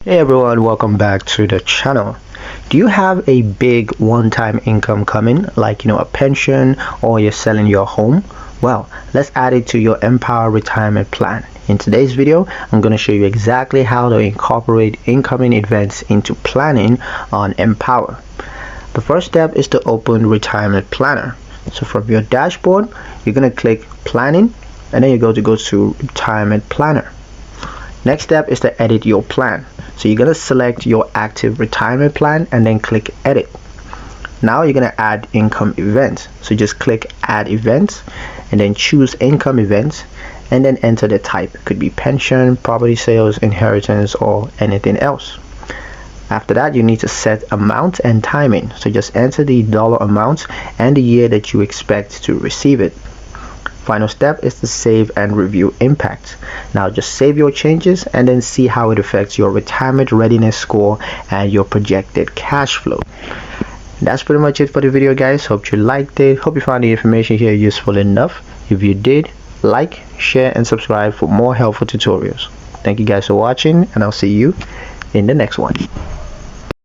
Hey everyone, welcome back to the channel. Do you have a big one-time income coming, like a pension, or you're selling your home? Well, let's add it to your Empower retirement plan. In today's video, I'm going to show you exactly how to incorporate incoming events into planning on Empower. The first step is to open Retirement Planner. So from your dashboard, you're going to click Planning, and then you're going to go to Retirement Planner. Next step is to edit your plan. So you're going to select your active retirement plan and then click edit. Now you're going to add income events. So just click add events and then choose income events and then enter the type. It could be pension, property sales, inheritance, or anything else. After that, you need to set amount and timing. So just enter the dollar amount and the year that you expect to receive it. Final step is to save and review impact. Now just save your changes and then see how it affects your retirement readiness score and your projected cash flow. That's pretty much it for the video, guys. Hope you liked it. Hope you found the information here useful enough. If you did, like, share, and subscribe for more helpful tutorials. Thank you guys for watching, and I'll see you in the next one.